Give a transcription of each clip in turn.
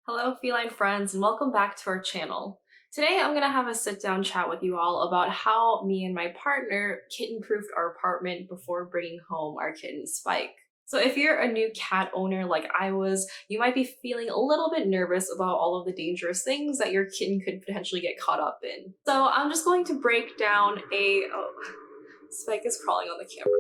Hello feline friends and welcome back to our channel. Today I'm going to have a sit-down chat with you all about how me and my partner kitten-proofed our apartment before bringing home our kitten Spike. So if you're a new cat owner like I was, you might be feeling a little bit nervous about all of the dangerous things that your kitten could potentially get caught up in. So I'm just going to break down Spike is crawling on the camera.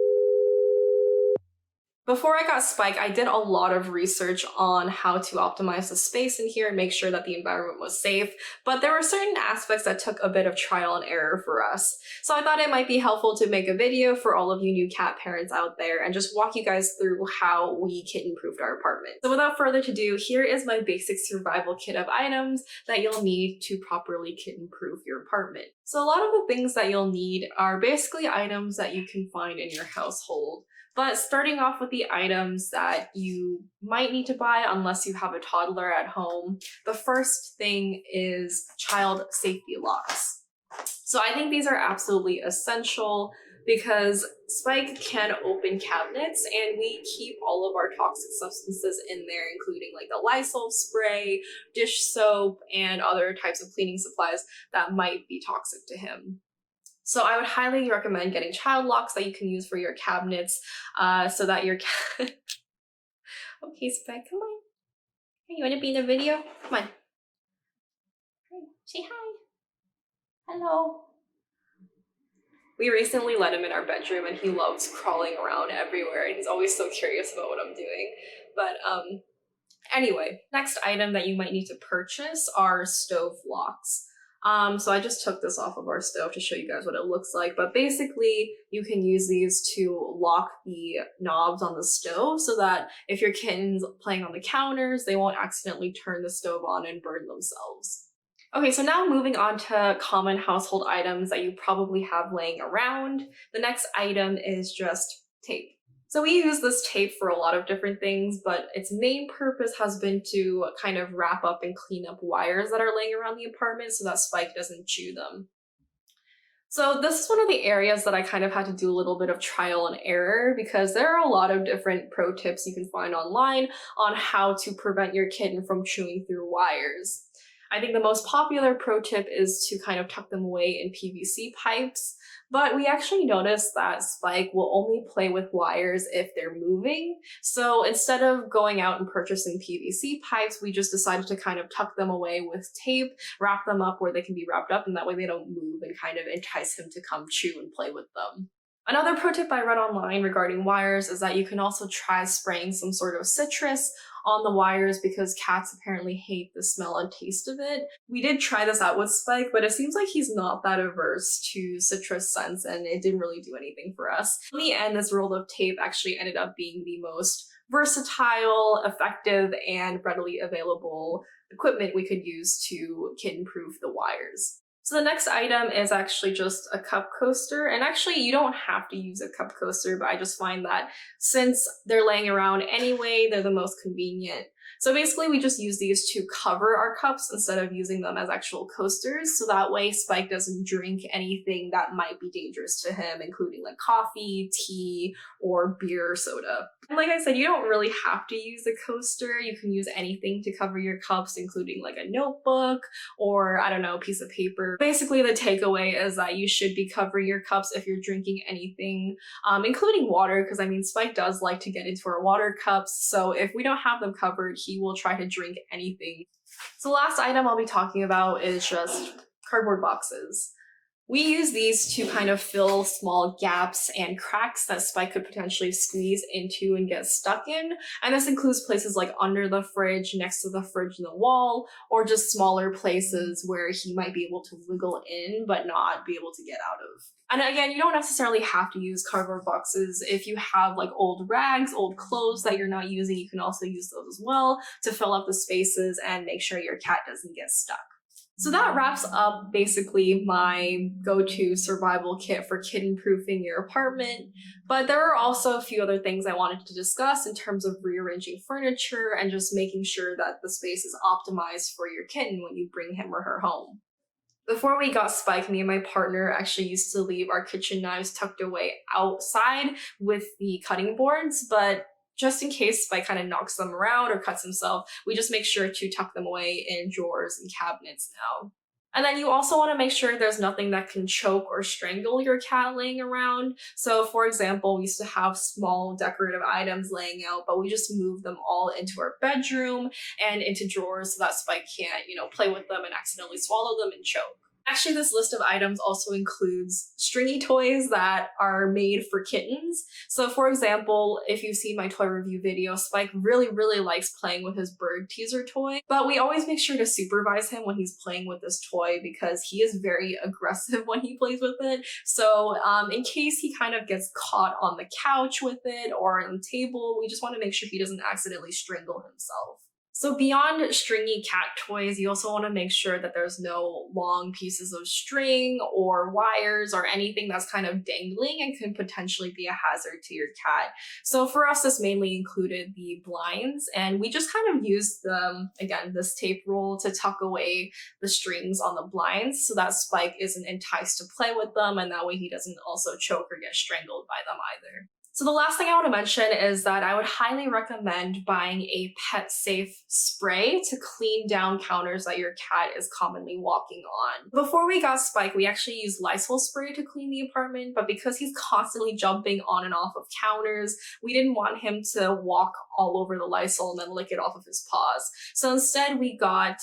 Before I got Spike, I did a lot of research on how to optimize the space in here and make sure that the environment was safe, but there were certain aspects that took a bit of trial and error for us. So I thought it might be helpful to make a video for all of you new cat parents out there and just walk you guys through how we kitten-proofed our apartment. So without further ado, here is my basic survival kit of items that you'll need to properly kitten-proof your apartment. So a lot of the things that you'll need are basically items that you can find in your household. But starting off with the items that you might need to buy unless you have a toddler at home, the first thing is child safety locks. So I think these are absolutely essential because Spike can open cabinets and we keep all of our toxic substances in there, including like the Lysol spray, dish soap, and other types of cleaning supplies that might be toxic to him. So I would highly recommend getting child locks that you can use for your cabinets so that your cat... Okay, Spike, come on. Hey, you want to be in the video? Come on. Hey, say hi. Hello. We recently let him in our bedroom and he loves crawling around everywhere and he's always so curious about what I'm doing. But anyway, next item that you might need to purchase are stove locks. So I just took this off of our stove to show you guys what it looks like, but basically you can use these to lock the knobs on the stove so that if your kitten's playing on the counters, they won't accidentally turn the stove on and burn themselves. Okay, so now moving on to common household items that you probably have laying around. The next item is just tape. So we use this tape for a lot of different things, but its main purpose has been to kind of wrap up and clean up wires that are laying around the apartment so that Spike doesn't chew them. So this is one of the areas that I kind of had to do a little bit of trial and error because there are a lot of different pro tips you can find online on how to prevent your kitten from chewing through wires. I think the most popular pro tip is to kind of tuck them away in PVC pipes, but we actually noticed that Spike will only play with wires if they're moving. So instead of going out and purchasing PVC pipes, we just decided to kind of tuck them away with tape, wrap them up where they can be wrapped up, and that way they don't move and kind of entice him to come chew and play with them. Another pro tip I read online regarding wires is that you can also try spraying some sort of citrus on the wires because cats apparently hate the smell and taste of it. We did try this out with Spike, but it seems like he's not that averse to citrus scents and it didn't really do anything for us. In the end, this roll of tape actually ended up being the most versatile, effective, and readily available equipment we could use to kitten-proof the wires. So the next item is actually just a cup coaster, and actually you don't have to use a cup coaster, but I just find that since they're laying around anyway, they're the most convenient. So basically we just use these to cover our cups instead of using them as actual coasters, so that way Spike doesn't drink anything that might be dangerous to him, including like coffee, tea, or beer or soda. And like I said, you don't really have to use a coaster. You can use anything to cover your cups, including like a notebook or, I don't know, a piece of paper. Basically the takeaway is that you should be covering your cups if you're drinking anything, including water, because I mean Spike does like to get into our water cups, so if we don't have them covered, he will try to drink anything. So the last item I'll be talking about is just cardboard boxes. We use these to kind of fill small gaps and cracks that Spike could potentially squeeze into and get stuck in. And this includes places like under the fridge, next to the fridge in the wall, or just smaller places where he might be able to wiggle in but not be able to get out of. And again, you don't necessarily have to use cardboard boxes. If you have like old rags, old clothes that you're not using, you can also use those as well to fill up the spaces and make sure your cat doesn't get stuck. So that wraps up basically my go-to survival kit for kitten-proofing your apartment, but there are also a few other things I wanted to discuss in terms of rearranging furniture and just making sure that the space is optimized for your kitten when you bring him or her home. Before we got Spike, me and my partner actually used to leave our kitchen knives tucked away outside with the cutting boards, but just in case Spike kind of knocks them around or cuts himself, we just make sure to tuck them away in drawers and cabinets now. And then you also want to make sure there's nothing that can choke or strangle your cat laying around. So for example, we used to have small decorative items laying out, but we just moved them all into our bedroom and into drawers so that Spike can't, play with them and accidentally swallow them and choke. Actually, this list of items also includes stringy toys that are made for kittens. So for example, if you've seen my toy review video, Spike really, really likes playing with his bird teaser toy, but we always make sure to supervise him when he's playing with this toy because he is very aggressive when he plays with it. So in case he kind of gets caught on the couch with it or on the table, we just want to make sure he doesn't accidentally strangle himself. So beyond stringy cat toys, you also want to make sure that there's no long pieces of string or wires or anything that's kind of dangling and can potentially be a hazard to your cat. So for us, this mainly included the blinds, and we just kind of used this tape roll to tuck away the strings on the blinds so that Spike isn't enticed to play with them, and that way he doesn't also choke or get strangled by them either. So the last thing I want to mention is that I would highly recommend buying a pet safe spray to clean down counters that your cat is commonly walking on. Before we got Spike, we actually used Lysol spray to clean the apartment, but because he's constantly jumping on and off of counters, we didn't want him to walk all over the Lysol and then lick it off of his paws. So instead we got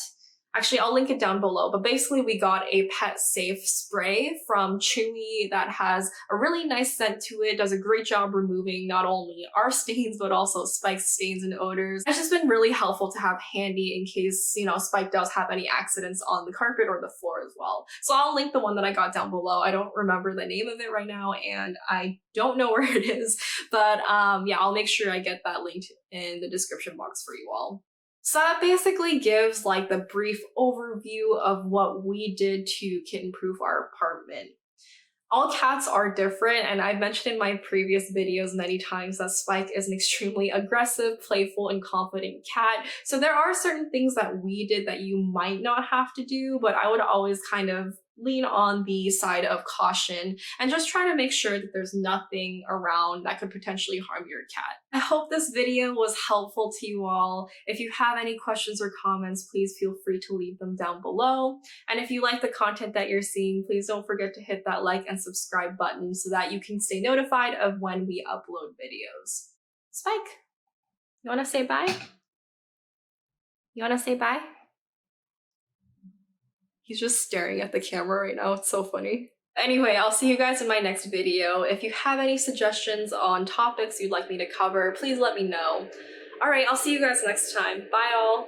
Actually, I'll link it down below, but basically we got a pet safe spray from Chewy that has a really nice scent to it, does a great job removing not only our stains, but also Spike's stains and odors. It's just been really helpful to have handy in case, Spike does have any accidents on the carpet or the floor as well. So I'll link the one that I got down below. I don't remember the name of it right now, and I don't know where it is, but yeah, I'll make sure I get that linked in the description box for you all. So that basically gives like the brief overview of what we did to kitten-proof our apartment. All cats are different, and I've mentioned in my previous videos many times that Spike is an extremely aggressive, playful, and confident cat. So there are certain things that we did that you might not have to do, but I would always kind of lean on the side of caution and just try to make sure that there's nothing around that could potentially harm your cat. I hope this video was helpful to you all. If you have any questions or comments, please feel free to leave them down below. And if you like the content that you're seeing, please don't forget to hit that like and subscribe button so that you can stay notified of when we upload videos. Spike, you wanna say bye? You wanna say bye? He's just staring at the camera right now. It's so funny. Anyway, I'll see you guys in my next video. If you have any suggestions on topics you'd like me to cover, please let me know. All right, I'll see you guys next time. Bye all.